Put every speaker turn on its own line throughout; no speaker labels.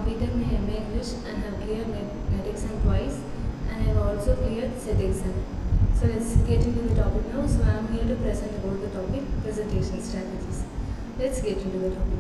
completed my MA English and have cleared NET exam twice, and I have also cleared SET exam. So let's get into the topic now. So I am here to present about the topic presentation strategies. Let's get into the topic.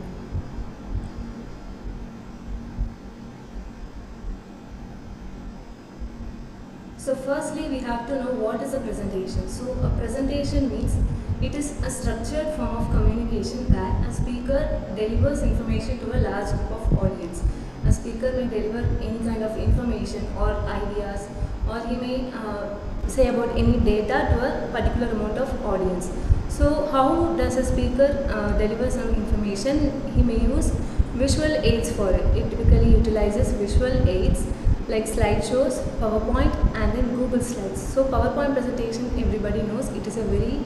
So firstly, we have to know what is a presentation. So a presentation means it is a structured form of communication where a speaker delivers information to a large group of audience. A speaker may deliver any kind of information or ideas, or he may say about any data to a particular amount of audience. So how does a speaker deliver some information? He may use visual aids for it. It typically utilizes visual aids like slideshows, PowerPoint, and then Google Slides. So PowerPoint presentation, everybody knows it is a very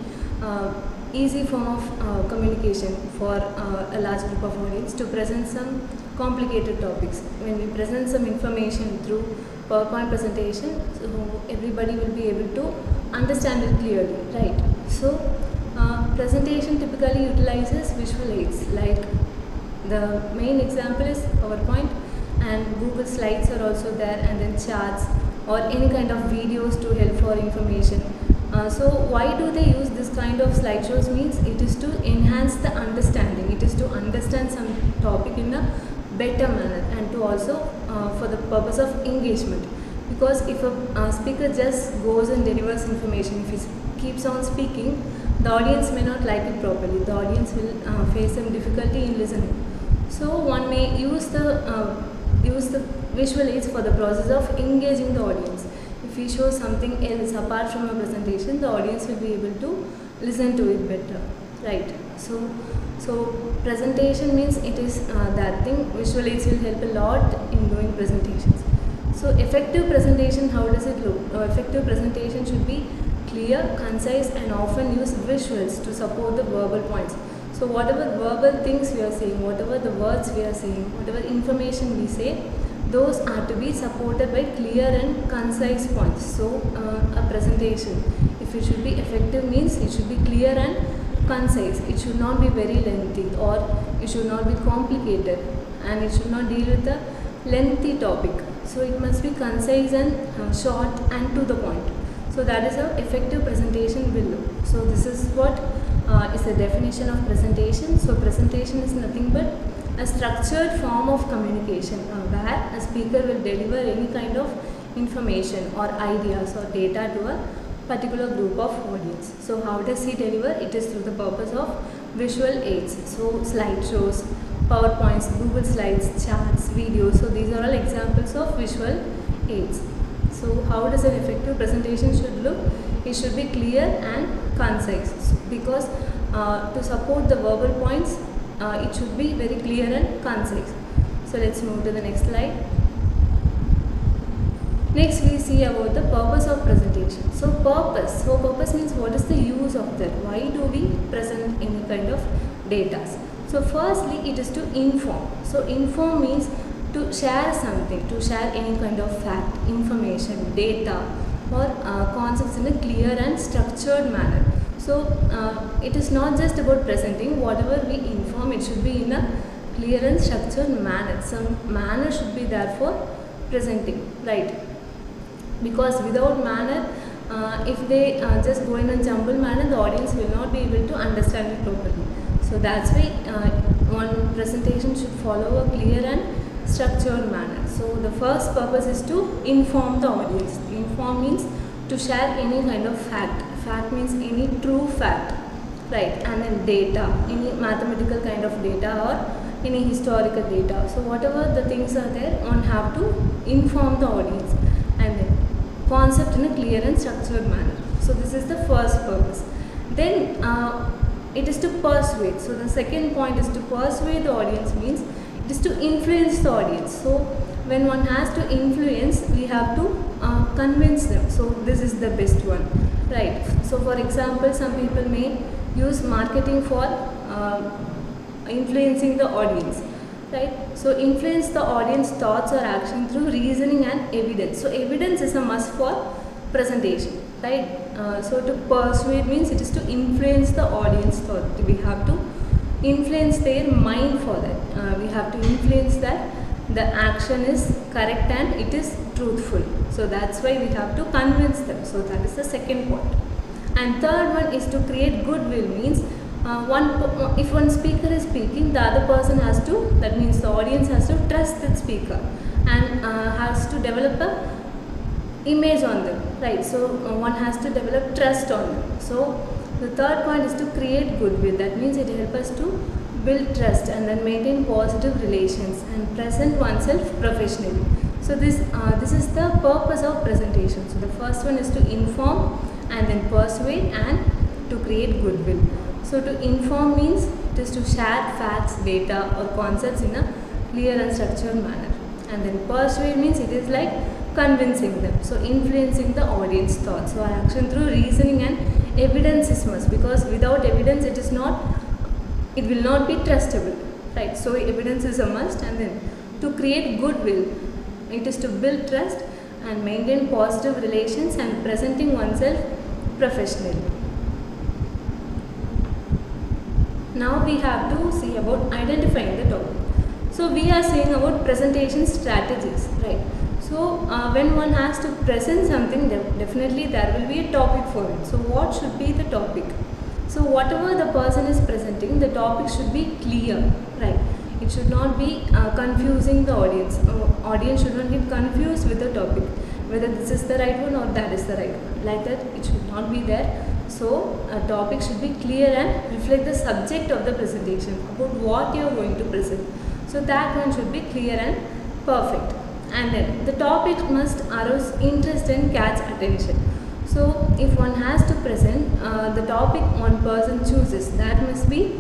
easy form of communication for a large group of audience to present some complicated topics. When we present some information through PowerPoint presentation, so everybody will be able to understand it clearly, right? So presentation typically utilizes visual aids, like the main example is PowerPoint, and Google Slides are also there, and then charts or any kind of videos to help for information. So why do they use this kind of slideshows? Means it is to enhance the understanding. It is to understand some topic in a better manner, and to also for the purpose of engagement. Because if a speaker just goes and delivers information, if he keeps on speaking, the audience may not like it properly. The audience will face some difficulty in listening. So one may use the visual aids for the process of engaging the audience. If we show something else apart from a presentation, the audience will be able to listen to it better, right? So presentation means it is that thing. Visual aids will help a lot in doing presentations. So effective presentation, how does it look? Effective presentation should be clear, concise, and often use visuals to support the verbal points. So whatever verbal things we are saying, whatever the words we are saying, whatever information we say, those are to be supported by clear and concise points. So a presentation, if it should be effective, means it should be clear and concise. It should not be very lengthy, or it should not be complicated, and it should not deal with a lengthy topic. So it must be concise and short and to the point. So that is how effective presentation will look. So this is what is the definition of presentation. So presentation is nothing but a structured form of communication where a speaker will deliver any kind of information or ideas or data to a particular group of audience. So how does he deliver? It is through the purpose of visual aids. So slideshows, PowerPoints, Google Slides, charts, videos. So these are all examples of visual aids. So how does an effective presentation should look? It should be clear and concise, because to support the verbal points, it should be very clear and concise. So let's move to the next slide. Next we see about the purpose of presentation. So purpose means what is the use of that? Why do we present any kind of data? So firstly, it is to inform. So inform means to share something, to share any kind of fact, information, data, or concepts in a clear and structured manner. So it is not just about presenting. Whatever we inform, it should be in a clear and structured manner. Some manner should be there for presenting, right? Because without manner, if they just go in a jumbled manner, the audience will not be able to understand it properly. So that's why one presentation should follow a clear and structured manner. So the first purpose is to inform the audience. Inform means to share any kind of fact. Fact means any true fact, right? And then data, any mathematical kind of data or any historical data. So whatever the things are there, one have to inform the audience, and then concept in a clear and structured manner. So this is the first purpose. Then it is to persuade. So the second point is to persuade the audience, means it is to influence the audience. So when one has to influence, we have to convince them. So this is the best one, right? So for example, some people may use marketing for influencing the audience, right? So influence the audience thoughts or action through reasoning and evidence. So evidence is a must for presentation, right? So to persuade means it is to influence the audience thought. We have to influence their mind for that. We have to influence that the action is correct and it is truthful. So that's why we have to convince them. So that is the second point. And third one is to create goodwill, means if one speaker is speaking, the other person has to, that means the audience has to trust that speaker and has to develop a image on them, right? So one has to develop trust on them. So the third point is to create goodwill. That means it helps us to build trust and then maintain positive relations and present oneself professionally. So this is the purpose of presentation. So the first one is to inform and then persuade and to create goodwill. So to inform means it is to share facts, data or concepts in a clear and structured manner. And then persuade means it is like convincing them. So influencing the audience thoughts. So action through reasoning and evidence is must, because without evidence it will not be trustable, right? So evidence is a must. And then to create goodwill, it is to build trust and maintain positive relations and presenting oneself professionally. Now we have to see about identifying the topic. So we are saying about presentation strategies, right? So when one has to present something, definitely there will be a topic for it. So what should be the topic? So whatever the person is presenting, the topic should be clear, right? It should not be confusing the audience. Audience should not get confused with the topic, whether this is the right one or that is the right one. Like that, it should not be there. So a topic should be clear and reflect the subject of the presentation, about what you are going to present. So that one should be clear and perfect. And then the topic must arouse interest and catch attention. So if one has to present the topic one person chooses, that must be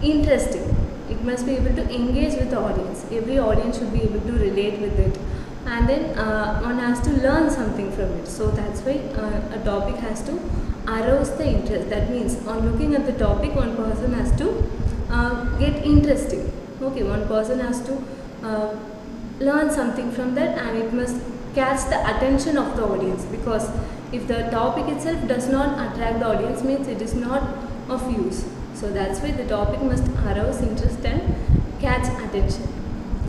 interesting. It must be able to engage with the audience. Every audience should be able to relate with it. And then one has to learn something from it. So that's why a topic has to arouse the interest. That means on looking at the topic, one person has to get interesting. Okay, one person has to learn something from that, and it must catch the attention of the audience, because if the topic itself does not attract the audience, means it is not of use. So that's why the topic must arouse interest and catch attention.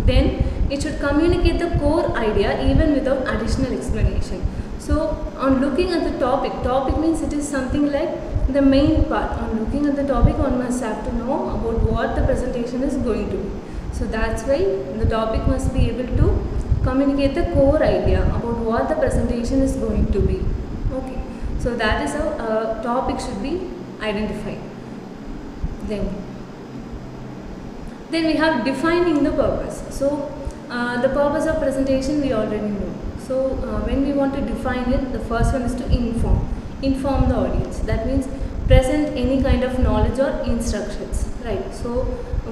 Then it should communicate the core idea even without additional explanation. So on looking at the topic means it is something like the main part. On looking at the topic, one must have to know about what the presentation is going to be. So that's why the topic must be able to communicate the core idea about what the presentation is going to be. Okay, so that is how a topic should be identified. Then we have defining the purpose. So the purpose of presentation we already know. So when we want to define it, the first one is to inform the audience. That means present any kind of knowledge or instructions, right? So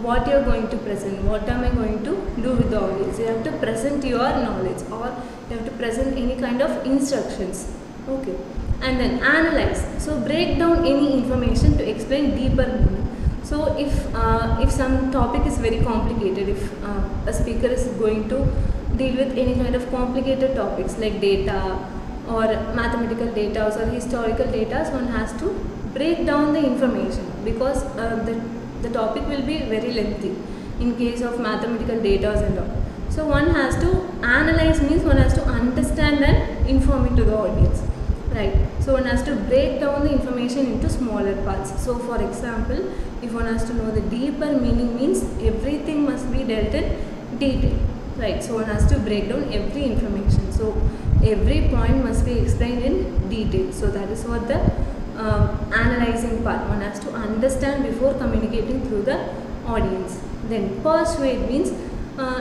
what you are going to present, what am I going to do with the audience? You have to present your knowledge, or you have to present any kind of instructions. Okay, and then analyze. So break down any information to explain deeper meaning. So if some topic is very complicated, if a speaker is going to deal with any kind of complicated topics like data or mathematical data or historical data, so one has to break down the information, because the topic will be very lengthy in case of mathematical data and all. So one has to analyze, means one has to understand and inform it to the audience, right? So one has to break down the information into smaller parts. So for example, if one has to know the deeper meaning, means everything must be dealt in detail, right? So one has to break down every information. So every point must be explained in detail. So that is what the analyzing part. One has to understand before communicating through the audience. Then persuade means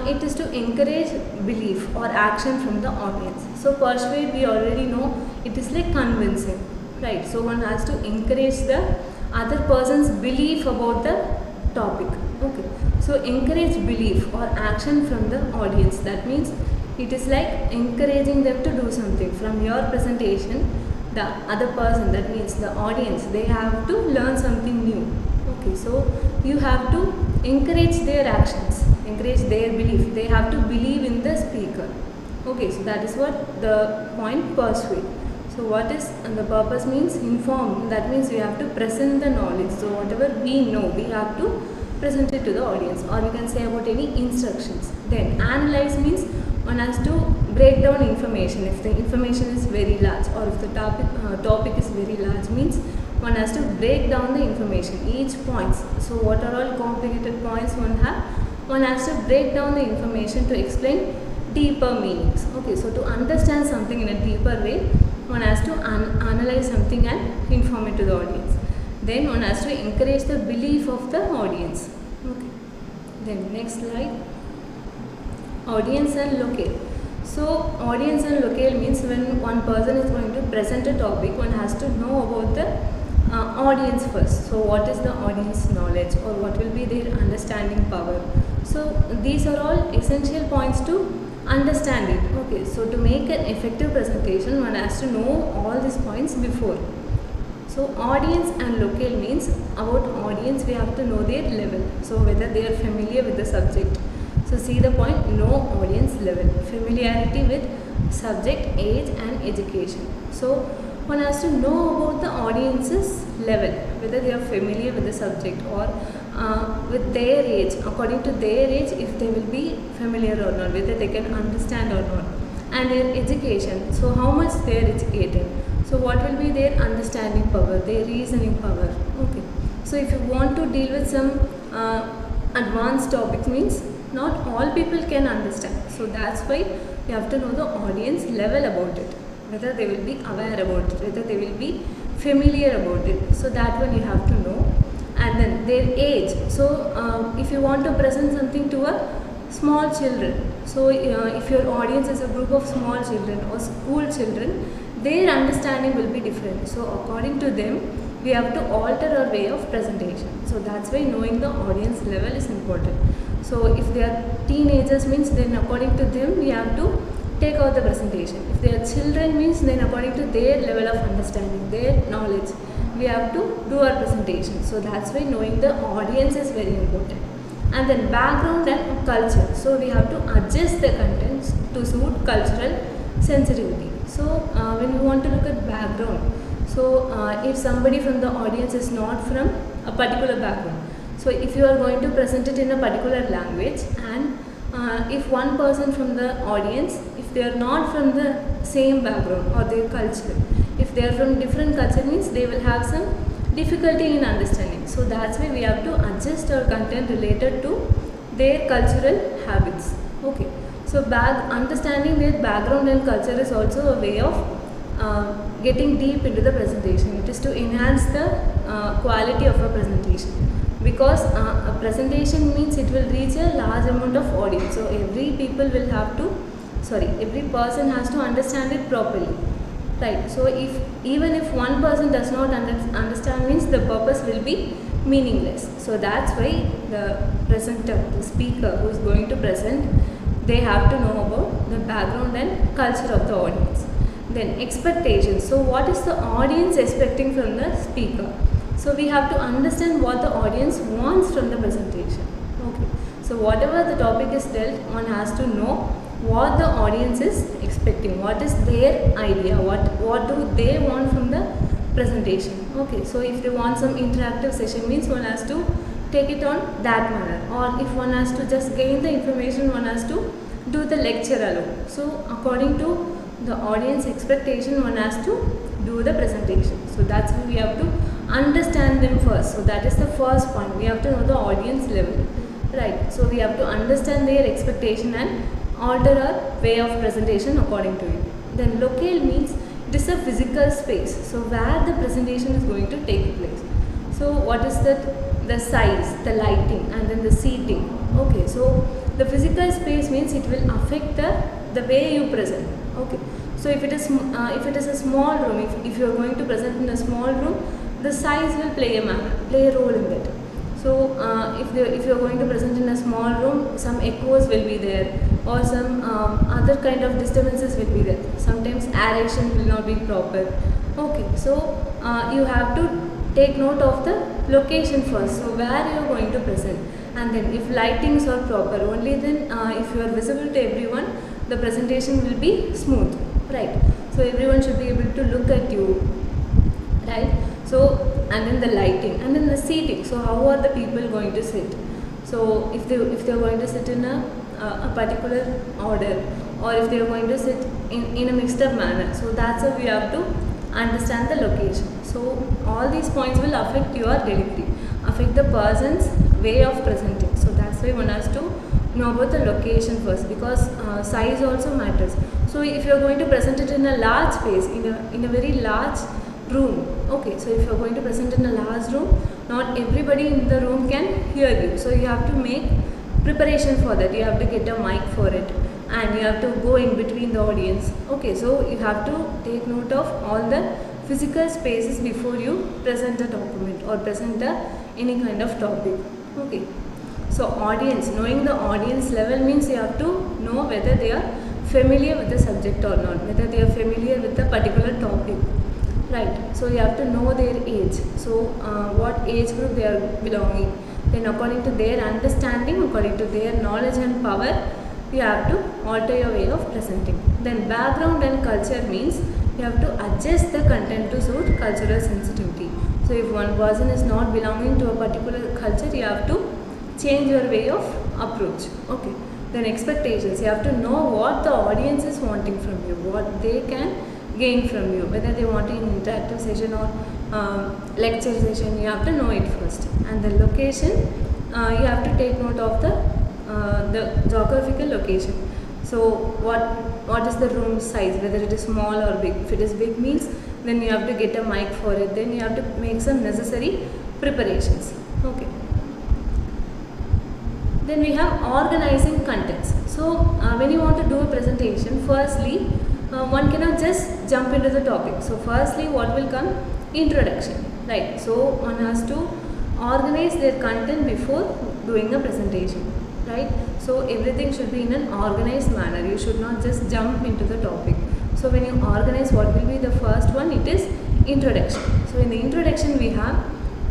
it is to encourage belief or action from the audience. So persuade, we already know, it is like convincing, right? So one has to encourage the other person's belief about the topic. Okay, so encourage belief or action from the audience. That means it is like encouraging them to do something. From your presentation, the other person, that means the audience, they have to learn something new. Okay, so you have to encourage their actions, encourage their belief. They have to believe in the speaker. Okay, so that is what the point persuade. So what is the purpose means inform. That means we have to present the knowledge. So whatever we know, we have to present it to the audience, or we can say about any instructions. Then analyze means one has to break down information. If the information is very large, or if the topic is very large, means one has to break down the information, each points. So what are all complicated points one has to break down the information to explain deeper meanings. Okay, so to understand something in a deeper way, one has to analyze something and inform it to the audience. Then one has to encourage the belief of the audience. Okay. Then next slide. Audience and locale. So audience and locale means when one person is going to present a topic, one has to know about the audience first. So what is the audience knowledge, or what will be their understanding power. So these are all essential points to understand it. Okay, so to make an effective presentation, one has to know all these points before. So audience and locale means about audience we have to know their level. So whether they are familiar with the subject. So see the point, know audience level, familiarity with subject, age and education. So one has to know about the audience's level, whether they are familiar with the subject or with their age, according to their age, if they will be familiar or not, whether they can understand or not, and their education. So how much they are educated. So what will be their understanding power, their reasoning power. Okay. So if you want to deal with some advanced topics, means not all people can understand. So that's why you have to know the audience level about it, whether they will be aware about it, whether they will be familiar about it. So that one you have to know. And then their age. So if you want to present something to a small children, so if your audience is a group of small children or school children, their understanding will be different. So according to them, we have to alter our way of presentation. So that's why knowing the audience level is important. So if they are teenagers, means then according to them we have to take out the presentation. If they are children, means then according to their level of understanding, their knowledge, we have to do our presentation. So that's why knowing the audience is very important. And then background and culture. So we have to adjust the contents to suit cultural sensitivity. So when we want to look at background, so if somebody from the audience is not from a particular background, so if you are going to present it in a particular language, and if one person from the audience, if they are not from the same background or their culture, if they are from different culture, means they will have some difficulty in understanding. So that's why we have to adjust our content related to their cultural habits. Okay. So understanding their background and culture is also a way of getting deep into the presentation. It is to enhance the quality of a presentation, because a presentation means it will reach a large amount of audience. So every person has to understand it properly. Right. So even if one person does not understand, means the purpose will be meaningless. So that's why the presenter, the speaker who is going to present, they have to know about the background and culture of the audience. Then expectations. So what is the audience expecting from the speaker? So we have to understand what the audience wants from the presentation. Okay. So whatever the topic is dealt, one has to know what the audience is expecting, what is their idea, what do they want from the presentation. Okay, so if they want some interactive session, means one has to take it on that manner, or if one has to just gain the information, one has to do the lecture alone. So according to the audience expectation, one has to do the presentation. So that's why we have to understand them first. So that is the first point, we have to know the audience level. Right, so we have to understand their expectation and alter our way of presentation according to it. Then locale means it is a physical space, so where the presentation is going to take place. So what is that? The size, the lighting, and then the seating. Okay, so the physical space means it will affect the way you present. Okay, so if it is a small room, if you are going to present in a small room, the size will play a role in that. So if you are going to present in a small room, some echoes will be there, or some other kind of disturbances will be there. Sometimes aeration will not be proper. Okay, so you have to take note of the location first. So where you are going to present, and then if lightings are proper, only then if you are visible to everyone, the presentation will be smooth. Right. So everyone should be able to look at you. Right. So and then the lighting, and then the seating. So how are the people going to sit? So if they're going to sit in a particular order, or if they are going to sit in a mixed up manner. So that's how we have to understand the location. So all these points will affect your delivery, affect the person's way of presenting. So that's why one has to know about the location first, because size also matters. So if you are going to present it in a large space, in a very large room, okay, so if you are going to present in a large room, not everybody in the room can hear you. So you have to make preparation for that. You have to get a mic for it, and you have to go in between the audience. Okay, so you have to take note of all the physical spaces before you present a document or present any kind of topic. Okay, so audience, knowing the audience level means you have to know whether they are familiar with the subject or not, whether they are familiar with the particular topic, right? So you have to know their age, so what age group they are belonging, then according to their understanding, according to their knowledge and power, you have to alter your way of presenting. Then background and culture means you have to adjust the content to suit cultural sensitivity. So if one person is not belonging to a particular culture, you have to change your way of approach. Okay, then expectations, you have to know what the audience is wanting from you, what they can gain from you, whether they want an interactive session or lecture session. You have to know it first. And the location, you have to take note of the geographical location. So what is the room size, whether it is small or big. If it is big means then you have to get a mic for it, then you have to make some necessary preparations. Okay, then we have organizing contents. So when you want to do a presentation, firstly one cannot just jump into the topic. So firstly what will come? Introduction, right? So one has to organize their content before doing a presentation, right? So everything should be in an organized manner. You should not just jump into the topic. So when you organize, what will be the first one? It is introduction. So in the introduction we have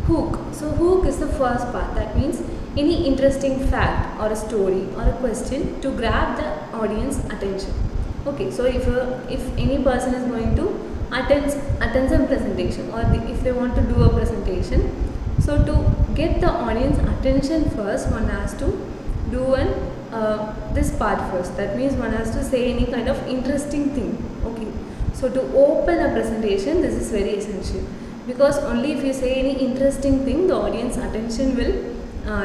hook. So hook is the first part. That means any interesting fact or a story or a question to grab the audience attention. Okay, so if any person is going to attend some presentation, or if they want to do a presentation, so to get the audience attention first, one has to do this part first. That means one has to say any kind of interesting thing. Okay, so to open a presentation, this is very essential, because only if you say any interesting thing, the audience attention will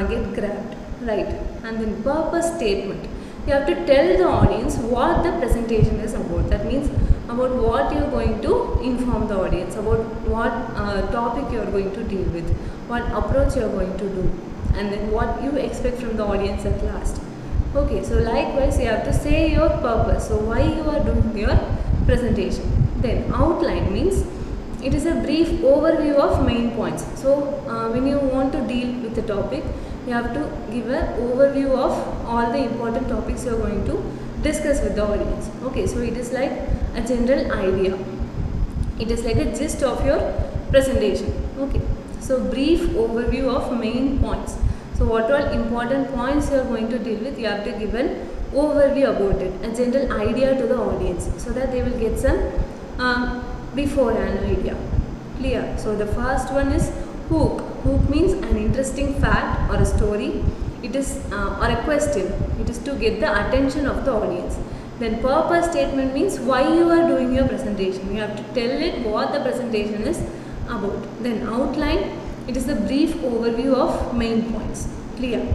get grabbed, right? And then purpose statement, you have to tell the audience what the presentation is about. That means about what you are going to inform the audience, about what topic you are going to deal with, what approach you are going to do, and then what you expect from the audience at last. Okay, so likewise you have to say your purpose, so why you are doing your presentation. Then outline means it is a brief overview of main points. So when you want to deal with the topic, you have to give an overview of all the important topics you are going to discuss with the audience. Okay, so it is like a general idea, it is like a gist of your presentation. Okay, so brief overview of main points. So what all important points you are going to deal with, you have to give an overview about it, a general idea to the audience, so that they will get some beforehand idea. Clear? So the first one is hook. Hook means an interesting fact or a story, it is or a question. It is to get the attention of the audience. Then purpose statement means why you are doing your presentation. You have to tell it what the presentation is about. Then outline, it is a brief overview of main points. Clear?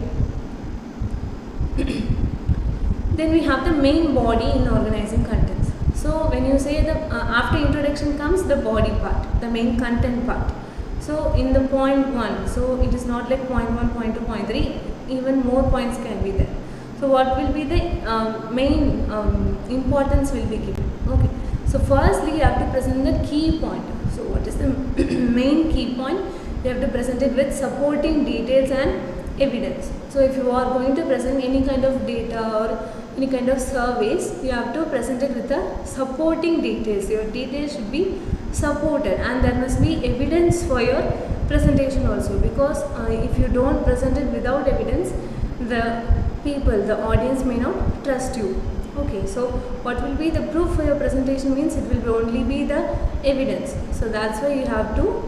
Then we have the main body in organizing contents. So when you say the after introduction comes the body part, the main content part. So in the point 1, so it is not like point 1, point 2, point 3, even more points can be there. So what will be the main importance will be given. Okay, so firstly you have to present the key point. So what is the main key point? You have to present it with supporting details and evidence. So if you are going to present any kind of data or any kind of surveys, you have to present it with the supporting details. Your details should be supported, and there must be evidence for your presentation also, because if you don't present it without evidence, the people, the audience may not trust you. Okay, so what will be the proof for your presentation means it will only be the evidence. So that's why you have to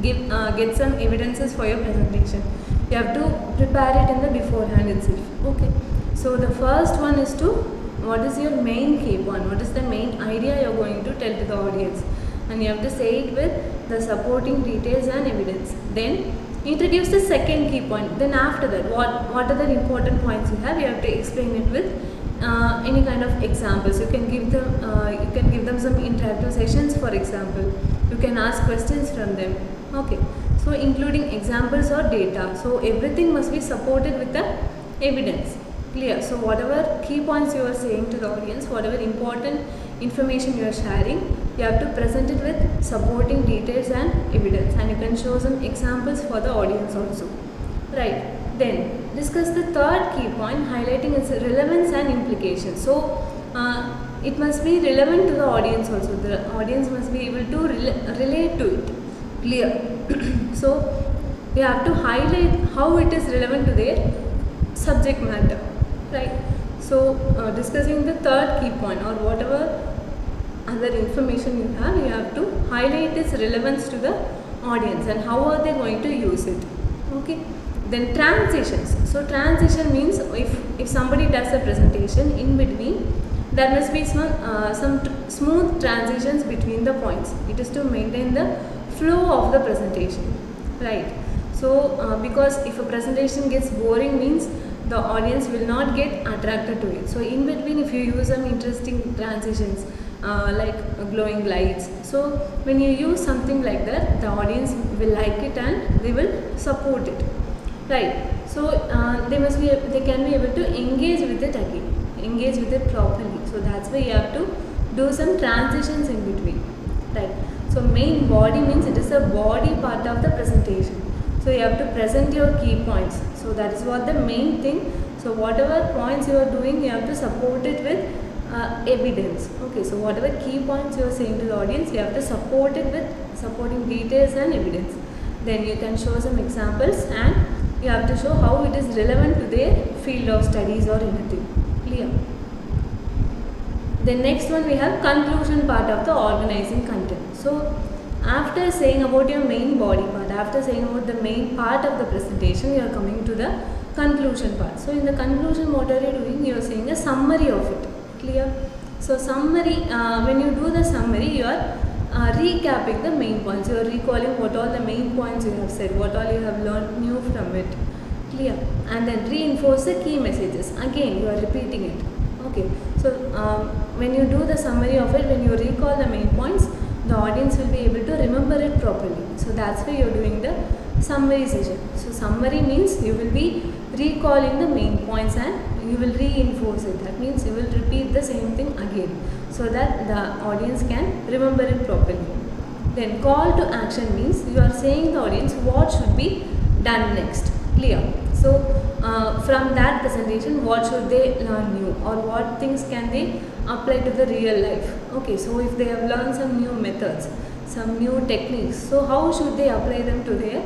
get some evidences for your presentation. You have to prepare it in the beforehand itself. Okay. So the first one is to, what is your main key point? What is the main idea you are going to tell to the audience? And you have to say it with the supporting details and evidence. Then introduce the second key point. Then after that, what are the important points you have? You have to explain it with any kind of examples. You can give them some interactive sessions, for example. You can ask questions from them. Okay. So including examples or data. So everything must be supported with the evidence. Clear? So whatever key points you are saying to the audience, whatever important information you are sharing, you have to present it with supporting details and evidence, and you can show some examples for the audience also. Right. Then discuss the third key point, highlighting its relevance and implications. So it must be relevant to the audience also. The audience must be able to relate to it. Clear? So you have to highlight how it is relevant to their subject matter. Right. So discussing the third key point or whatever other information you have to highlight its relevance to the audience and how are they going to use it. Okay. Then transitions. So transition means if somebody does a presentation, in between there must be some smooth transitions between the points. It is to maintain the flow of the presentation. Right. So because if a presentation gets boring, means the audience will not get attracted to it. So in between, if you use some interesting transitions like glowing lights, so when you use something like that, the audience will like it and they will support it. Right. So they can be able to engage with it again, engage with it properly. So that's why you have to do some transitions in between. Right. So main body means it is the body part of the presentation. So you have to present your key points. So that is what the main thing. So whatever points you are doing, you have to support it with evidence. Okay. So whatever key points you are saying to the audience, you have to support it with supporting details and evidence. Then you can show some examples and you have to show how it is relevant to their field of studies or anything. Clear? The next one, we have conclusion part of the organizing content. So after saying about your main body part, after saying about the main part of the presentation, you are coming to the conclusion part. So in the conclusion, what are you doing? You are saying a summary of it. Clear? So summary, when you do the summary, you are recapping the main points. You are recalling what all the main points you have said, what all you have learned new from it. Clear? And then reinforce the key messages. Again, you are repeating it. Okay. So when you do the summary of it, when you recall the main points, the audience will be able to remember it properly. So that's why you are doing the summary session. So summary means you will be recalling the main points and you will reinforce it. That means you will repeat the same thing again so that the audience can remember it properly. Then call to action means you are saying to the audience what should be done next. Clear? So from that presentation, what should they learn new or what things can they apply to the real life. Okay, so if they have learned some new methods, some new techniques, so how should they apply them to their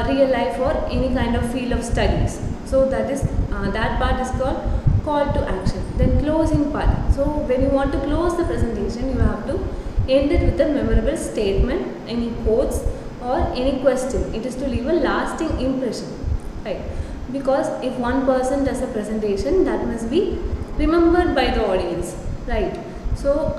real life or any kind of field of studies. So that part is called call to action. Then closing part. So when you want to close the presentation, you have to end it with a memorable statement, any quotes or any question. It is to leave a lasting impression. Right? Because if one person does a presentation, that must be remembered by the audience. Right? So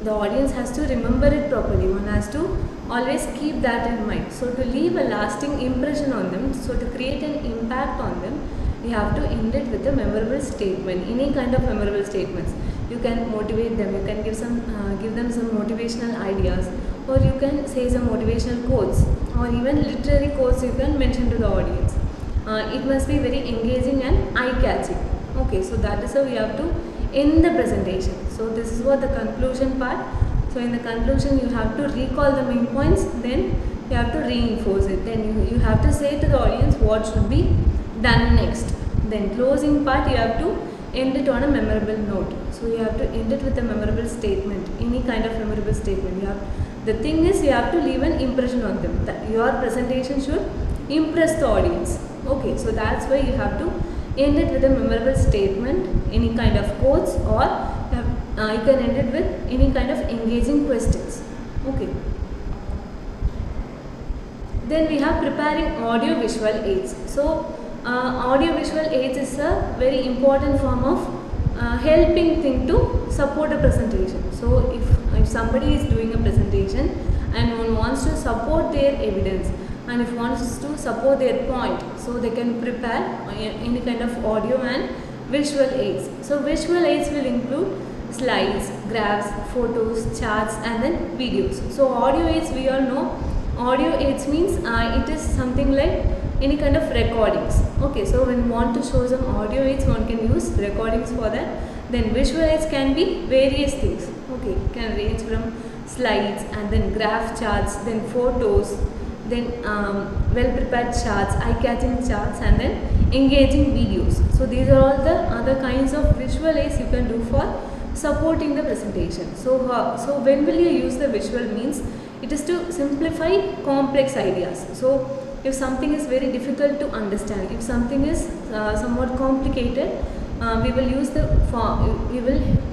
the audience has to remember it properly. One has to always keep that in mind. So to leave a lasting impression on them, so to create an impact on them, you have to end it with a memorable statement, any kind of memorable statements. You can motivate them, you can give them some motivational ideas, or you can say some motivational quotes, or even literary quotes you can mention to the audience. It must be very engaging and eye-catching. Okay, so that is how we have to end the presentation. So this is what the conclusion part. So in the conclusion, you have to recall the main points, then you have to reinforce it. Then you have to say to the audience what should be done next. Then closing part, you have to end it on a memorable note. So you have to end it with a memorable statement, any kind of memorable statement. The thing is, you have to leave an impression on them. That your presentation should impress the audience. Okay, so that's why you have to end it with a memorable statement, any kind of quotes, or you can end it with any kind of engaging questions. Okay. Then we have preparing audio visual aids. So audio visual aids is a very important form of helping thing to support a presentation. So if somebody is doing a presentation and one wants to support their evidence and if wants to support their point, so they can prepare any kind of audio and visual aids. So visual aids will include slides, graphs, photos, charts and then videos. So audio aids, we all know audio aids means it is something like any kind of recordings. Okay, so when we want to show some audio aids, one can use recordings for that. Then visual aids can be various things. Okay, can range from slides and then graph charts, then photos, then well prepared charts, eye-catching charts and then engaging videos. So these are all the other kinds of visual aids you can do for supporting the presentation. So when will you use the visual means? It is to simplify complex ideas. So if something is very difficult to understand, if something is somewhat complicated, we will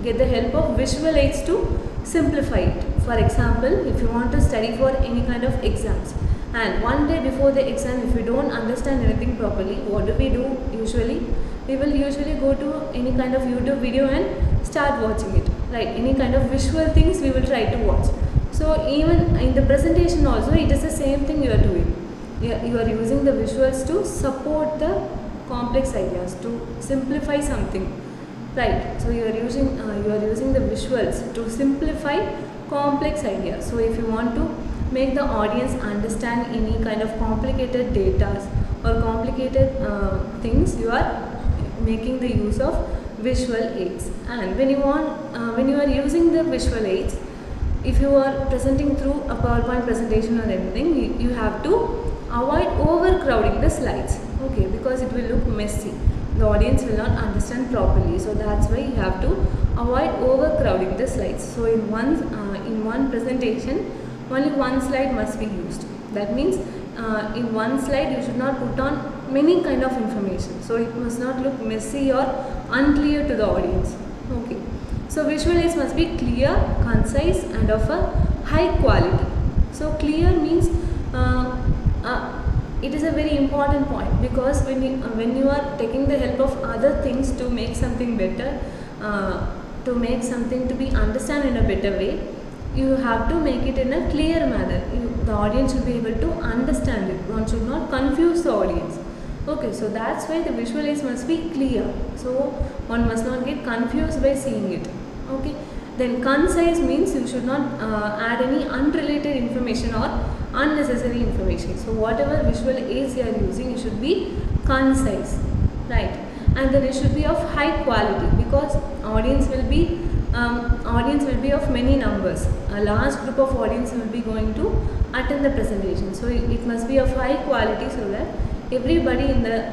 get the help of visual aids to simplify it. For example, if you want to study for any kind of exams and one day before the exam, if you don't understand anything properly, what do we do usually? We will usually go to any kind of YouTube video and start watching it, right? Any kind of visual things we will try to watch. So even in the presentation also, it is the same thing you are doing. You are using the visuals to support the complex ideas, to simplify something, right? So you are using the visuals to simplify complex ideas. So if you want to make the audience understand any kind of complicated data or complicated things, you are making the use of visual aids. And when you are using the visual aids, if you are presenting through a PowerPoint presentation or anything, you have to avoid overcrowding the slides, okay, because it will look messy. The audience will not understand properly. So that's why you have to avoid overcrowding the slides. So in one presentation, only one slide must be used. That means in one slide you should not put on many kind of information. So it must not look messy or unclear to the audience. Okay. So visual aids must be clear, concise and of a high quality. So clear means it is a very important point, because when you are taking the help of other things to make something better, to make something to be understood in a better way, you have to make it in a clear manner. The audience should be able to understand it. One should not confuse the audience. Okay, so that's why the visual aids must be clear. So one must not get confused by seeing it. Okay. Then concise means you should not add any unrelated information or unnecessary information. So whatever visual aids you are using, it should be concise, right? And then it should be of high quality, because audience will be of many numbers. A large group of audience will be going to attend the presentation. So it must be of high quality so that everybody in the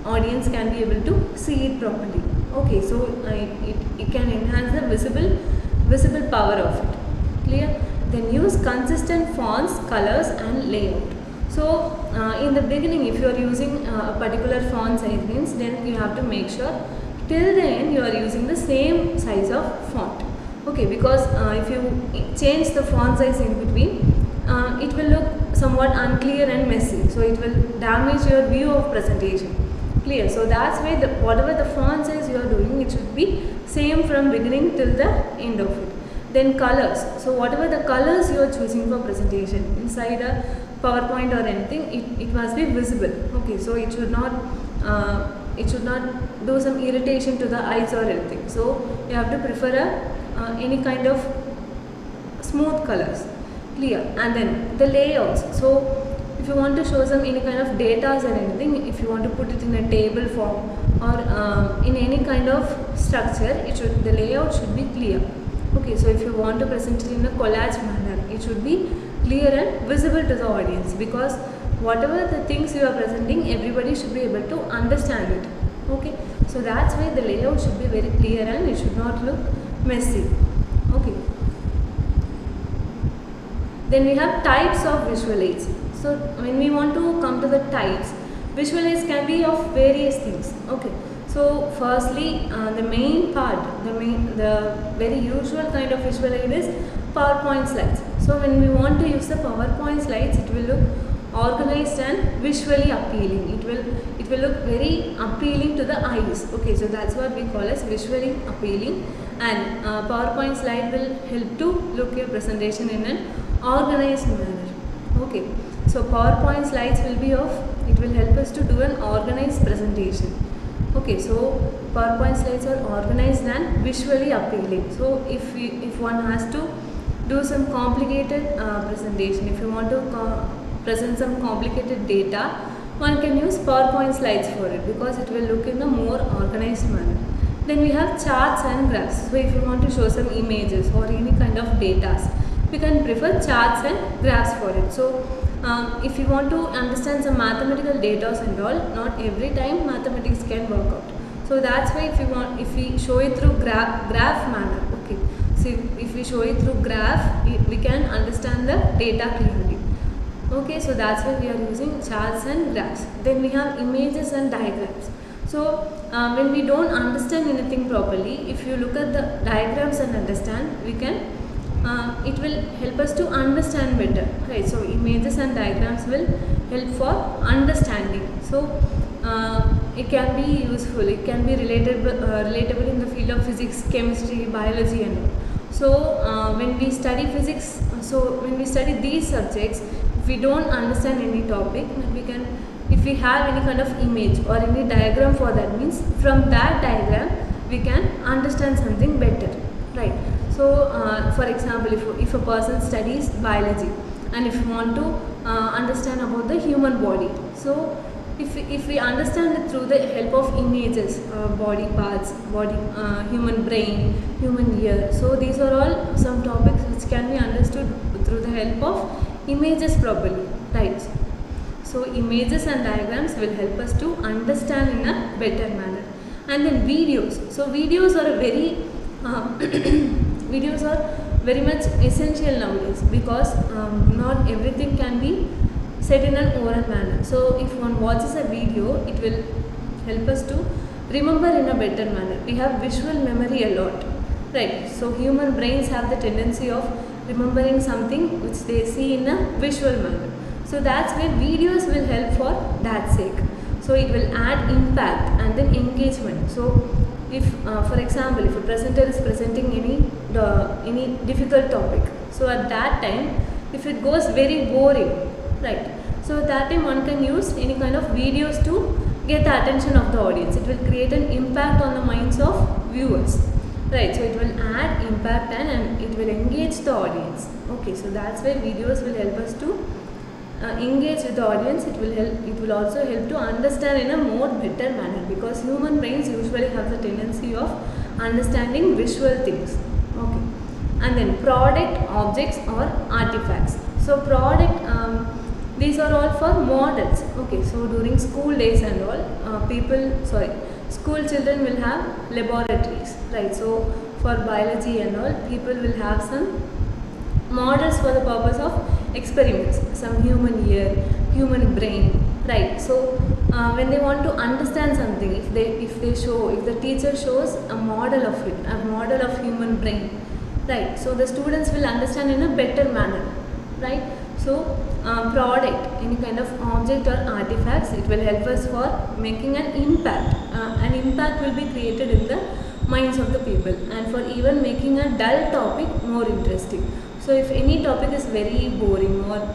audience can be able to see it properly. Okay, so it can enhance the visible power of it. Clear? Then use consistent fonts, colors and layout. So in the beginning, if you are using a particular font size means, then you have to make sure till the end you are using the same size of font. Okay, because if you change the font size in between, it will look somewhat unclear and messy. So it will damage your view of presentation. Clear? So that's why whatever the font size you are doing, it should be same from beginning till the end of it. Then colors. So whatever the colors you are choosing for presentation inside a PowerPoint or anything, it must be visible. Okay, so it should not do some irritation to the eyes or anything. So you have to prefer any kind of smooth colors. Clear? And then the layouts. So if you want to show some any kind of data or anything, if you want to put it in a table form or in any kind of structure, the layout should be clear. Okay, so if you want to present it in a collage manner, it should be clear and visible to the audience, because whatever the things you are presenting, everybody should be able to understand it. Okay, so that's why the layout should be very clear and it should not look messy. Okay. Then we have types of visual aids. So when we want to come to the types, visual aids can be of various things. Okay. So firstly, the main part, the very usual kind of visual aid is PowerPoint slides. So when we want to use the PowerPoint slides, it will look organized and visually appealing. It will look very appealing to the eyes. Okay, so that's what we call as visually appealing. And PowerPoint slide will help to look your presentation in an organized manner. Okay, so PowerPoint slides will be of, it will help us to do an organized presentation. Okay, so PowerPoint slides are organized and visually appealing. So if one has to do some complicated presentation, if you want to present some complicated data, one can use PowerPoint slides for it because it will look in a more organized manner. Then we have charts and graphs. So if you want to show some images or any kind of data, we can prefer charts and graphs for it. So if you want to understand some mathematical data and all, not every time mathematics can work out. So that's why if we show it through graph manner, okay. So if we show it through graph, we can understand the data clearly. Okay, so that's why we are using charts and graphs. Then we have images and diagrams. So when we don't understand anything properly, if you look at the diagrams and understand, we can it will help us to understand better, right? So images and diagrams will help for understanding. So it can be useful, it can be relatable in the field of physics, chemistry, biology and all. So when we study physics, so when we study these subjects, if we don't understand any topic, we can, if we have any kind of image or any diagram for that, means from that diagram we can understand something better, right? So for example, if a person studies biology and if you want to understand about the human body, so if we understand it through the help of images, body parts, human brain, human ear, so these are all some topics which can be understood through the help of images properly, right? So images and diagrams will help us to understand in a better manner. And then videos. So videos are a very videos are very much essential nowadays because not everything can be said in an oral manner. So if one watches a video, it will help us to remember in a better manner. We have visual memory a lot, right? So human brains have the tendency of remembering something which they see in a visual manner. So that's where videos will help for that sake. So it will add impact and then engagement. So if for example, if a presenter is presenting any difficult topic, so at that time if it goes very boring, right, so at that time one can use any kind of videos to get the attention of the audience. It will create an impact on the minds of viewers, right? So it will add impact and it will engage the audience. Okay, so that's why videos will help us to engage with the audience. It will also help to understand in a more better manner because human brains usually have the tendency of understanding visual things. Okay, and then product, objects or artifacts. So product, these are all for models. Okay, so during school days and all, school children will have laboratories, right? So for biology and all, people will have some models for the purpose of experiments, some human ear, human brain, right? So when they want to understand something, if the teacher shows a model of it, a model of human brain, right? So the students will understand in a better manner, right? So product, any kind of object or artifacts, it will help us for making an impact. An impact will be created in the minds of the people and for even making a dull topic more interesting. So if any topic is very boring or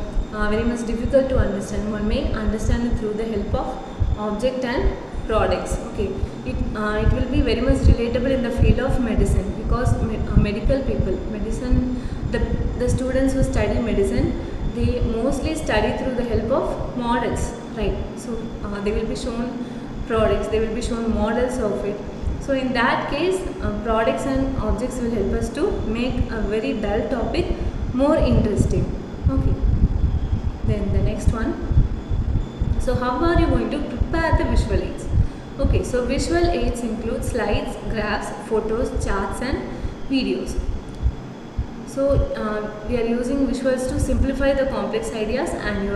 very much difficult to understand, one may understand it through the help of object and products. Okay, it will be very much relatable in the field of medicine because medical people, the students who study medicine, they mostly study through the help of models, right? So they will be shown products, they will be shown models of it. So in that case, products and objects will help us to make a very dull topic more interesting. Okay. Then the next one. So how are you going to prepare the visual aids? Okay, so visual aids include slides, graphs, photos, charts and videos. So we are using visuals to simplify the complex ideas and you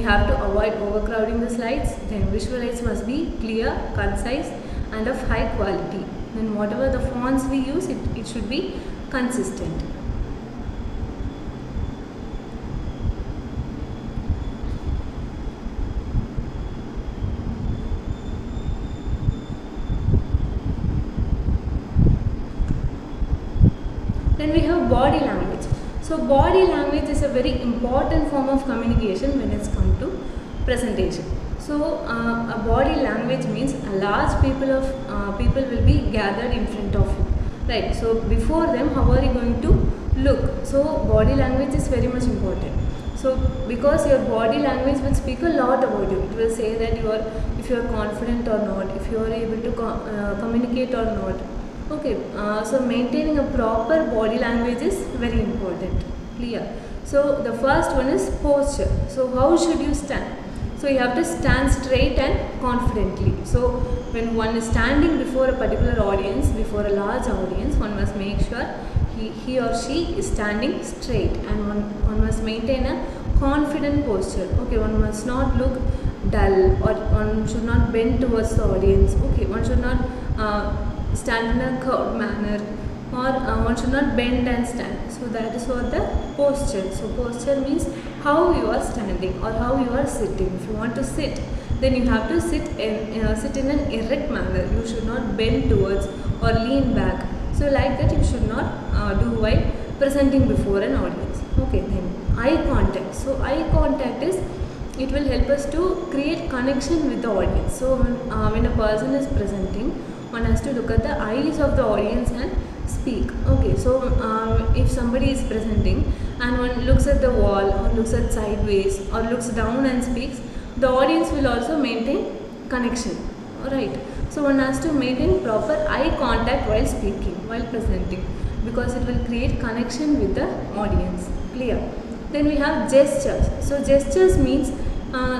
have to avoid overcrowding the slides. Then visual aids must be clear, concise and of high quality. Then whatever the fonts we use, it should be consistent. Then we have body language. So body language is a very important form of communication when it's come to presentation. So a body language means a large people will be gathered in front of you, right? So before them, how are you going to look? So body language is very much important. So because your body language will speak a lot about you. It will say that if you are confident or not, if you are able to communicate or not. Okay, so maintaining a proper body language is very important. Clear? So the first one is posture. So how should you stand? So you have to stand straight and confidently. So when one is standing before a particular audience, before a large audience, one must make sure he or she is standing straight, and one must maintain a confident posture. Okay, one must not look dull, or one should not bend towards the audience. Okay, one should not stand in a curved manner, or one should not bend and stand. So that is what the posture. So posture means how you are standing or how you are sitting. If you want to sit, then you have to sit in an erect manner. You should not bend towards or lean back. So like that you should not do while presenting before an audience. Okay, then eye contact. So eye contact is, it will help us to create connection with the audience. So when a person is presenting, one has to look at the eyes of the audience and speak. Okay, so if somebody is presenting and one looks at the wall or looks at sideways or looks down and speaks, the audience will also maintain connection. Alright, so one has to maintain proper eye contact while speaking, while presenting, because it will create connection with the audience. Clear? Then we have gestures. So gestures means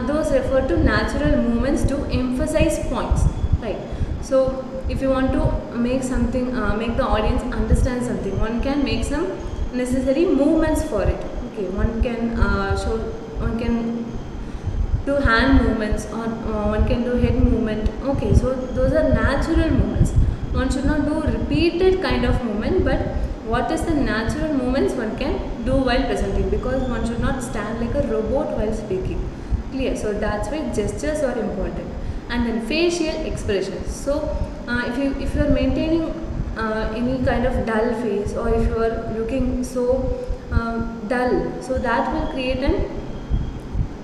those refer to natural movements to emphasize points, right? So if you want to make something, make the audience understand something, one can make some necessary movements for it. Okay, one can do hand movements, or one can do head movement. Okay, so those are natural movements. One should not do repeated kind of movement, but what is the natural movements one can do while presenting, because one should not stand like a robot while speaking. Clear? So that's why gestures are important. And then facial expressions. So if you are maintaining any kind of dull face, or if you are looking so dull, so that will create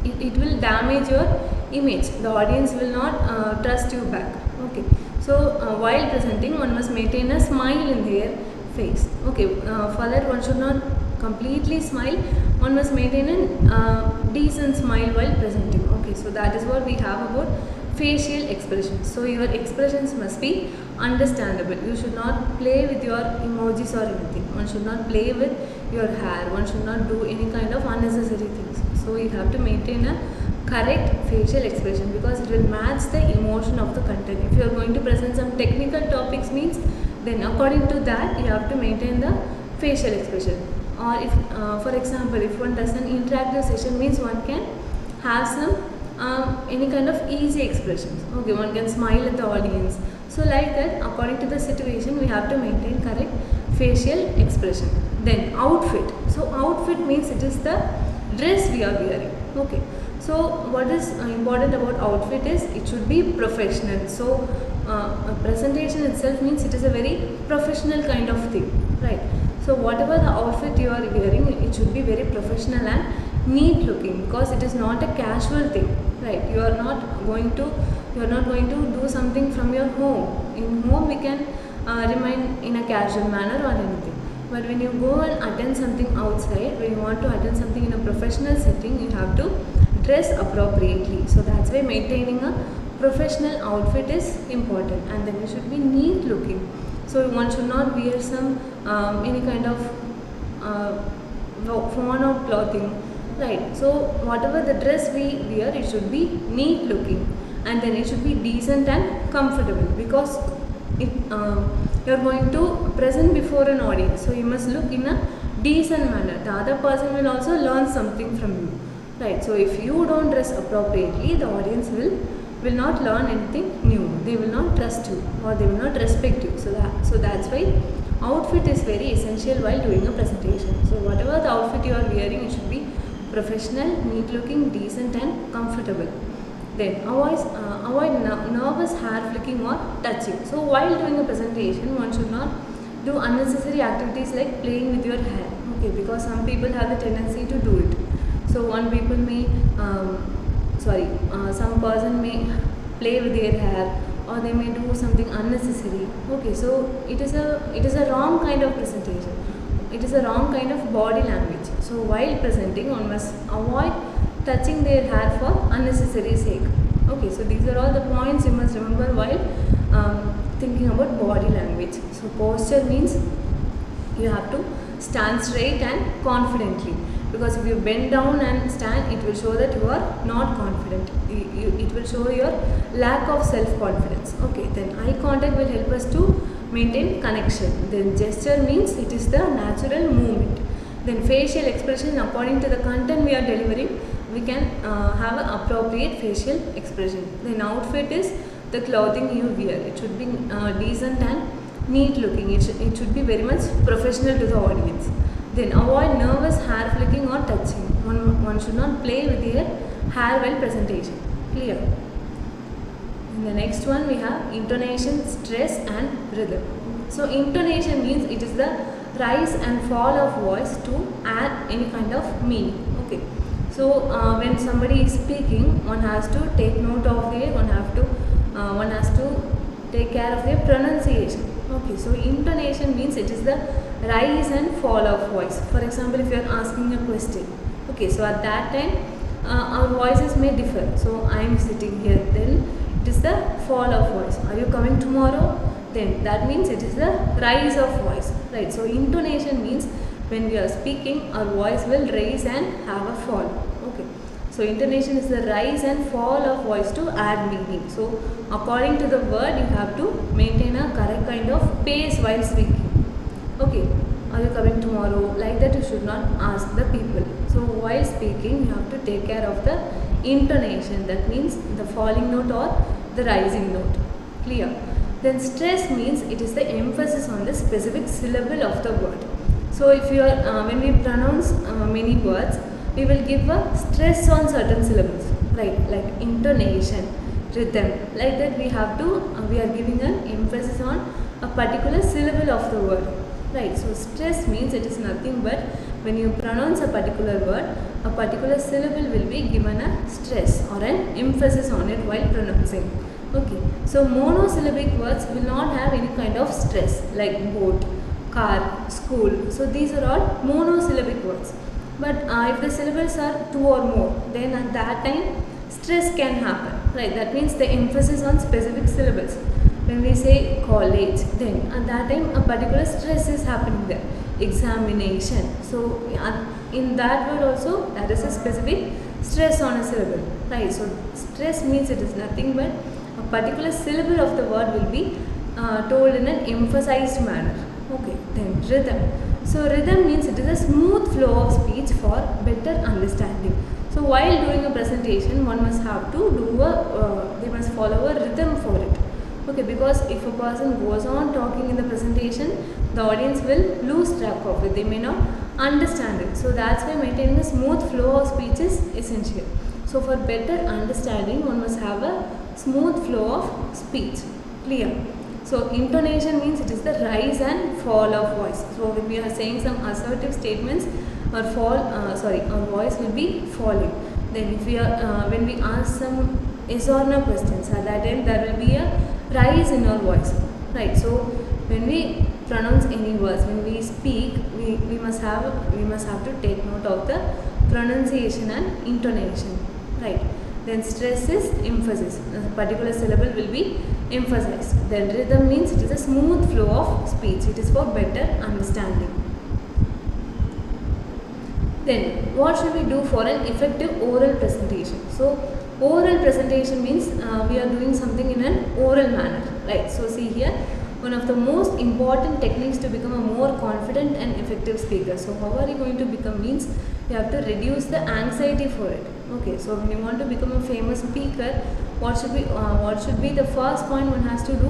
it will damage your image. The audience will not trust you back. Okay, so while presenting, one must maintain a smile in their face. Okay, for that one should not completely smile, one must maintain a decent smile while presenting. Okay, so that is what we have about facial expressions. So your expressions must be understandable. You should not play with your emojis or anything. One should not play with your hair. One should not do any kind of unnecessary things. So you have to maintain a correct facial expression, because it will match the emotion of the content. If you are going to present some technical topics means, then according to that you have to maintain the facial expression. Or if for example, if one does an interactive session means, one can have some any kind of easy expressions. Okay, one can smile at the audience. So like that, according to the situation, we have to maintain correct facial expression. Then outfit. So outfit means it is the dress we are wearing. Okay, so what is important about outfit is it should be professional. So a presentation itself means it is a very professional kind of thing, right? So whatever the outfit you are wearing, it should be very professional and neat looking, because it is not a casual thing, right? You are not going to do something from your home. In home we can remain in a casual manner or anything, but when you go and attend something outside, when you want to attend something in a professional setting, you have to dress appropriately. So that's why maintaining a professional outfit is important, and then you should be neat looking. So one should not wear some any kind of worn out clothing, right? So whatever the dress we wear, it should be neat looking, and then it should be decent and comfortable, because you are going to present before an audience, so you must look in a decent manner. The other person will also learn something from you, right? So if you don't dress appropriately, the audience will not learn anything new. They will not trust you, or they will not respect you. So that's why outfit is very essential while doing a presentation. So whatever the outfit you are wearing, it should be professional, neat looking, decent and comfortable. Then avoid nervous hair flicking or touching. So while doing a presentation, one should not do unnecessary activities like playing with your hair. Okay, because some people have the tendency to do it. So one people may, some person may play with their hair, or they may do something unnecessary. Okay, so it is a wrong kind of presentation. It is a wrong kind of body language. So while presenting, one must avoid touching their hair for unnecessary sake. Okay, so these are all the points you must remember while thinking about body language. So posture means you have to stand straight and confidently, because if you bend down and stand, it will show that you are not confident. It will show your lack of self-confidence. Okay, then eye contact will help us to maintain connection. Then gesture means it is the natural movement. Then facial expression, according to the content we are delivering, we can have an appropriate facial expression. Then outfit is the clothing you wear. It should be decent and neat looking. It should be very much professional to the audience. Then avoid nervous hair flicking or touching. One should not play with your hair while presentation. Clear? In the next one we have intonation, stress and rhythm. So intonation means it is the rise and fall of voice to add any kind of meaning. Okay. So when somebody is speaking, one has to take note of their, one has to take care of their pronunciation. Okay, so intonation means it is the rise and fall of voice. For example, if you are asking a question, okay, so at that time our voices may differ. So I am sitting here, then it is the fall of voice. Are you coming tomorrow? Then that means it is the rise of voice, right? So intonation means when we are speaking, our voice will raise and have a fall. Okay. So intonation is the rise and fall of voice to add meaning. So according to the word, you have to maintain a correct kind of pace while speaking. Okay, are you coming tomorrow? Like that you should not ask the people. So while speaking, you have to take care of the intonation. That means the falling note or the rising note. Clear? Then stress means it is the emphasis on the specific syllable of the word. So if you are, when we pronounce many words, we will give a stress on certain syllables, right? Like intonation, rhythm. Like that we have to, we are giving an emphasis on a particular syllable of the word, right? So stress means it is nothing but when you pronounce a particular word, a particular syllable will be given a stress or an emphasis on it while pronouncing. Okay, so monosyllabic words will not have any kind of stress, like boat, car, school. So these are all monosyllabic words. But if the syllables are two or more, then at that time stress can happen, right? That means the emphasis on specific syllables. When we say college, then at that time a particular stress is happening there. Examination. So in that word also, that is a specific stress on a syllable, right? So stress means it is nothing but a particular syllable of the word will be told in an emphasized manner. Okay, then rhythm. So rhythm means it is a smooth flow of speech for better understanding. So while doing a presentation, one must have to do they must follow a rhythm for it. Okay, because if a person goes on talking in the presentation, the audience will lose track of it. They may not understand it. So that's why maintaining a smooth flow of speech is essential. So for better understanding, one must have a smooth flow of speech. Clear? So intonation means it is the rise and fall of voice. So when we are saying some assertive statements, our voice will be falling. Then if we are when we ask some yes or no questions, at that time there will be a rise in our voice, right? So when we pronounce any words, when we speak, we must have to take note of the pronunciation and intonation, right? Then stress is emphasis. A particular syllable will be emphasized. Then rhythm means it is a smooth flow of speech. It is for better understanding. Then what should we do for an effective oral presentation? So oral presentation means we are doing something in an oral manner, right? So see here, one of the most important techniques to become a more confident and effective speaker. So how are you going to become means you have to reduce the anxiety for it. Okay, so when you want to become a famous speaker, what should be the first point one has to do?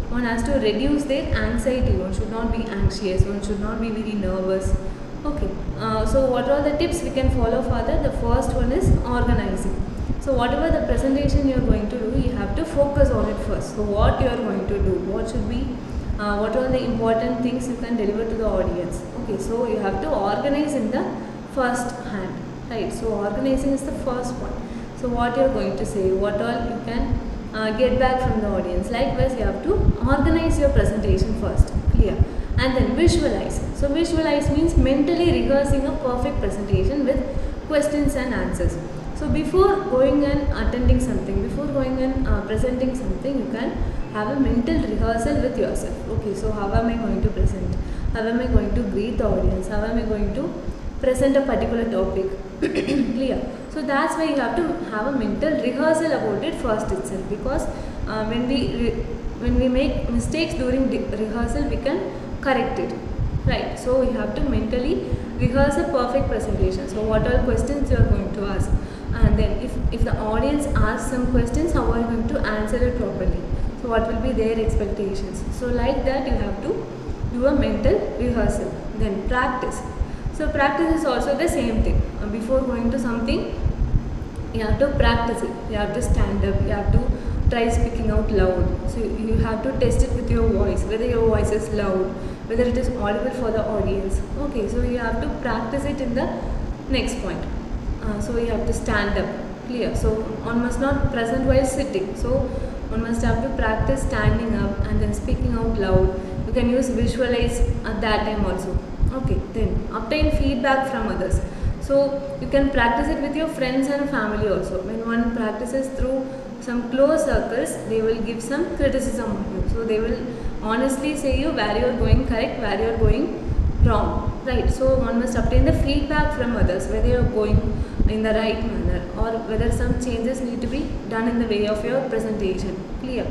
One has to reduce their anxiety. One should not be anxious. One should not be very nervous. Okay, so what are the tips we can follow further? The first one is organizing. So whatever the presentation you are going to do, you have to focus on it first. So what you are going to do, what should be what are the important things you can deliver to the audience. Okay, so you have to organize in the first hand, right? So organizing is the first one. So what you are going to say, what all you can get back from the audience. Likewise, you have to organize your presentation first, clear, and then visualize. So visualize means mentally rehearsing a perfect presentation with questions and answers. So before going and attending something, before going and presenting something, you can have a mental rehearsal with yourself. Okay, so how am I going to present? How am I going to greet the audience? How am I going to present a particular topic? Clear. So that's why you have to have a mental rehearsal about it first itself, because when we make mistakes during rehearsal, we can correct it, right? So you have to mentally rehearse a perfect presentation. So what are questions you are going to ask, and then if the audience asks some questions, how are you going to answer it properly? So what will be their expectations? So like that you have to do a mental rehearsal. Then practice. So practice is also the same thing. Before going to something, you have to practice it. You have to stand up. You have to try speaking out loud. So you have to test it with your voice, whether your voice is loud, whether it is audible for the audience. Okay, so you have to practice it in the next point. So you have to stand up, clear. So one must not present while sitting. So one must have to practice standing up and then speaking out loud. You can use visualize at that time also. Okay, then obtain feedback from others. So you can practice it with your friends and family also. When one practices through some close circles, they will give some criticism on you. So they will honestly say you where you are going correct, where you are going wrong, right? So one must obtain the feedback from others, whether you are going in the right manner or whether some changes need to be done in the way of your presentation, clear.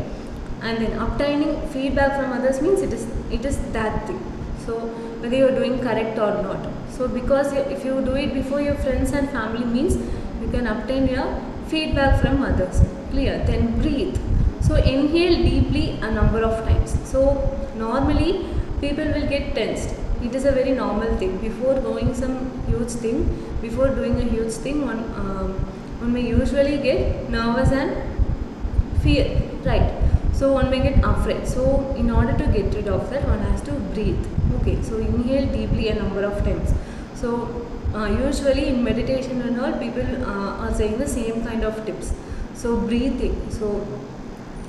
And then obtaining feedback from others means it is that thing. So whether you are doing correct or not. So because if you do it before your friends and family, means you can obtain your feedback from others, clear. Then breathe. So inhale deeply a number of times. So normally people will get tensed. It is a very normal thing. Before doing some huge thing, before doing a huge thing, one may usually get nervous and fear, right? So one may get afraid. So in order to get rid of that, one has to breathe. Okay, so inhale deeply a number of times. So usually in meditation and all, people are saying the same kind of tips. So breathing. So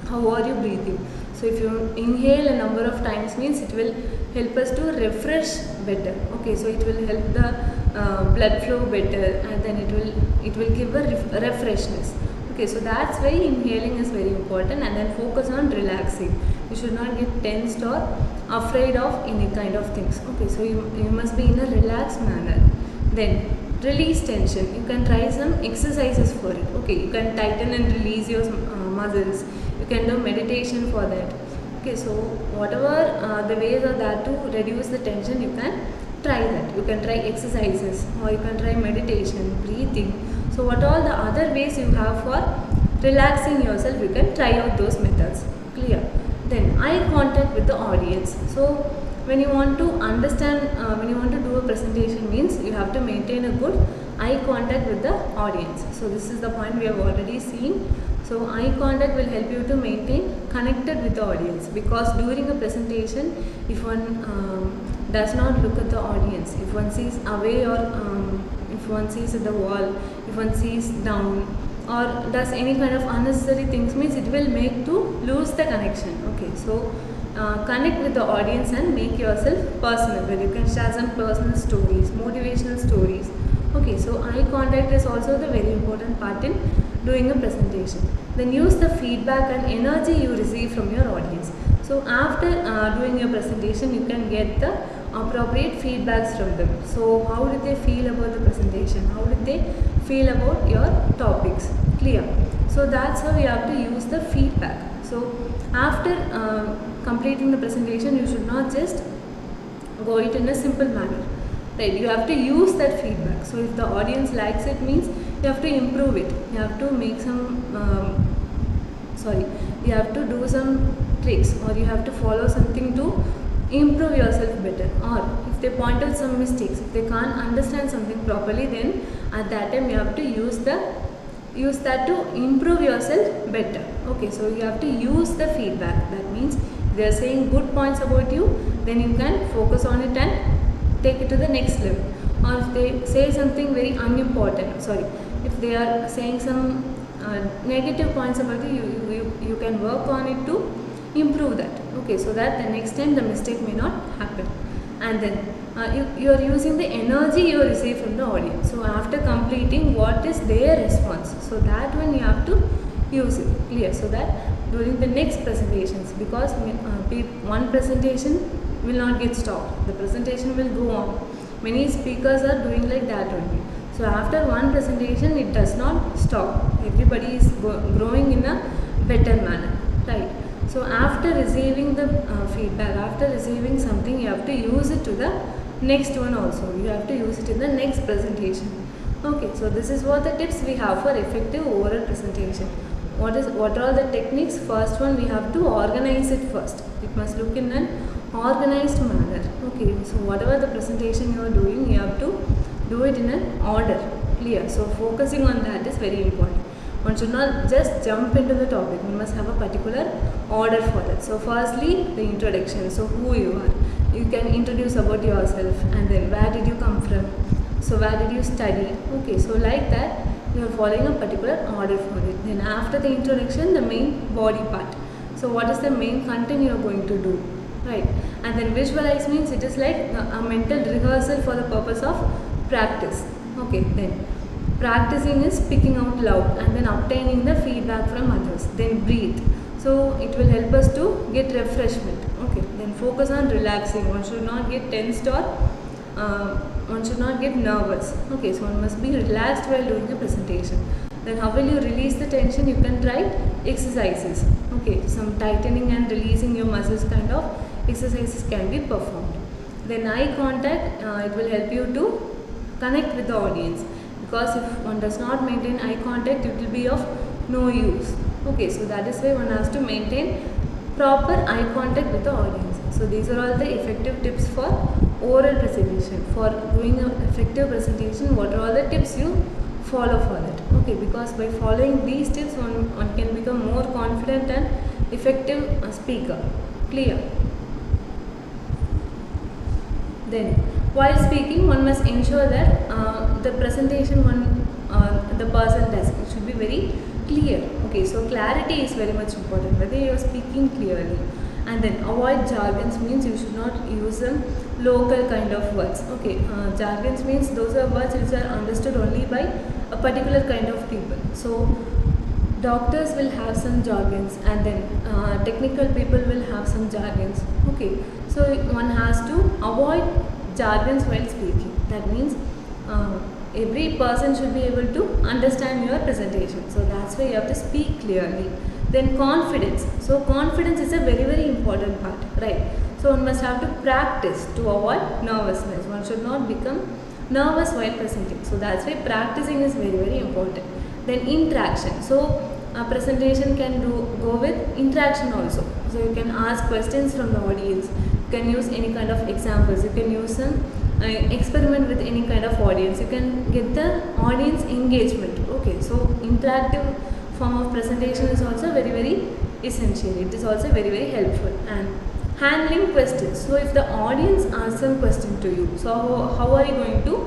how are you breathing? So if you inhale a number of times, means it will help us to refresh better. Okay, so it will help the blood flow better, and then it will give a refreshness. Okay, so that's why inhaling is very important, and then focus on relaxing. You should not get tensed or afraid of any kind of things. Okay, so you must be in a relaxed manner. Then release tension. You can try some exercises for it. Okay, you can tighten and release your muscles. You can do meditation for that. Okay, so whatever the ways are there to reduce the tension, you can try that. You can try exercises, or you can try meditation, breathing. So what all the other ways you have for relaxing yourself, you can try out those methods, clear. Then eye contact with the audience. So when you want to understand, when you want to do a presentation, means you have to maintain a good eye contact with the audience. So this is the point we have already seen. So eye contact will help you to maintain connected with the audience, because during a presentation, if one does not look at the audience, if one sees away, or if one sees at the wall, if one sees down, or does any kind of unnecessary things, means it will make to lose the connection. Okay, so connect with the audience and make yourself personal, where you can share some personal stories, motivational stories. Okay, so eye contact is also the very important part in doing a presentation. Then use the feedback and energy you receive from your audience. So after doing your presentation, you can get the appropriate feedbacks from them. So how did they feel about the presentation? How did they feel about your topics? Clear. So that's how you have to use the feedback. So after completing the presentation, you should not just go it in a simple manner. Right, you have to use that feedback. So if the audience likes it, means you have to improve it. You have to make some you have to do some tricks, or you have to follow something to improve yourself better. Or if they point out some mistakes, if they can't understand something properly, then at that time you have to use that to improve yourself better. Okay, so you have to use the feedback. That means they are saying good points about you, then you can focus on it and take it to the next level. Or if they say something very unimportant, if they are saying some negative points about you can work on it to improve that. Okay, so that the next time the mistake may not happen. And then you are using the energy you receive from the audience. So after completing, what is their response? So that one you have to use it, clear, so that during the next presentations, because one presentation will not get stopped, the presentation will go on. Many speakers are doing like that only. So after one presentation, it does not stop. Everybody is growing in a better manner, right? So after receiving the feedback, after receiving something, you have to use it to the next one also. You have to use it in the next presentation. Okay, so this is what the tips we have for effective oral presentation. What are all the techniques? First one, we have to organize it first. It must look in an organized manner. Okay, so whatever the presentation you are doing, you have to do it in an order, clear. So focusing on that is very important. One should not just jump into the topic. One must have a particular order for it. So firstly, the introduction. So who you are. You can introduce about yourself, and then where did you come from. So where did you study. Okay, so like that you are following a particular order for it. Then after the introduction, the main body part. So what is the main content you are going to do, right? And then visualize means it is like a mental rehearsal for the purpose of practice. Okay, then practicing is speaking out loud and then obtaining the feedback from others. Then breathe. So it will help us to get refreshment. Okay, then focus on relaxing. One should not get tensed or one should not get nervous. Okay, so one must be relaxed while doing the presentation. Then how will you release the tension? You can try exercises. Okay, some tightening and releasing your muscles kind of exercises can be performed. Then eye contact, it will help you to connect with the audience, because if one does not maintain eye contact, it will be of no use. Okay, so that is why one has to maintain proper eye contact with the audience. So these are all the effective tips for oral presentation. For doing an effective presentation, what are all the tips you follow for that? Okay, because by following these tips, one can become more confident and effective speaker. Clear? Then, while speaking, one must ensure that the presentation the person does, it should be very clear. Okay, so clarity is very much important, whether you are speaking clearly. And then avoid jargons means you should not use some local kind of words. Okay, jargons means those are words which are understood only by a particular kind of people. So doctors will have some jargons, and then technical people will have some jargons. Okay, so one has to avoid jargons while speaking. That means every person should be able to understand your presentation. So that's why you have to speak clearly. Then confidence. So confidence is a very, very important part, right? So one must have to practice to avoid nervousness. One should not become nervous while presenting. So that's why practicing is very, very important. Then interaction. So a presentation can go with interaction also. So you can ask questions from the audience. You can use any kind of examples. You can use some experiment with any kind of audience. You can get the audience engagement. Okay, so interactive form of presentation is also very, very essential. It is also very, very helpful. And handling questions. So if the audience asks some question to you, so how are you going to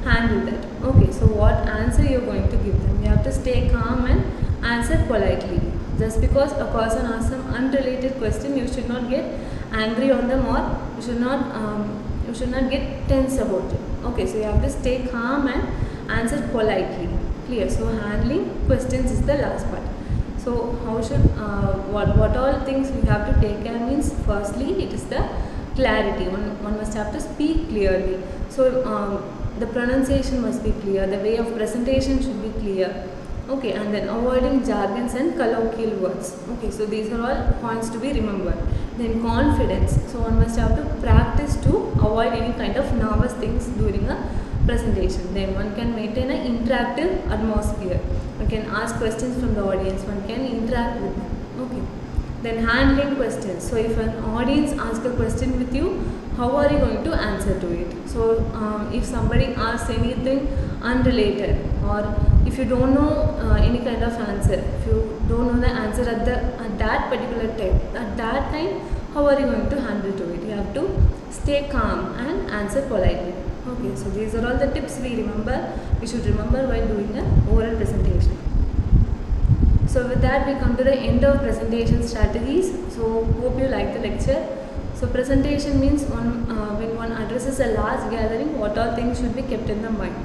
handle that? Okay, so what answer you are going to give them? You have to stay calm and answer politely. Just because a person asks some unrelated question, you should not get angry on them, or you should not get tense about it. Okay, so you have to stay calm and answer politely. Clear? So handling questions is the last part. So how should what all things we have to take care means, firstly it is the clarity. One must have to speak clearly. So the pronunciation must be clear, the way of presentation should be clear. Okay, and then avoiding jargons and colloquial words. Okay, so these are all points to be remembered. Then confidence. So one must have to practice to avoid any kind of nervous things during a presentation. Then one can maintain an interactive atmosphere. One can ask questions from the audience. One can interact with them. Okay. Then handling questions. So if an audience asks a question with you, how are you going to answer to it? So if somebody asks anything unrelated, or if you don't know any kind of answer, if you don't know the answer at that particular time, how are you going to handle to it? You have to stay calm and answer politely. Okay, so these are all the tips we should remember while doing an oral presentation. So with that we come to the end of presentation strategies. So hope you like the lecture. So presentation means when one addresses a large gathering, what all things should be kept in the mind.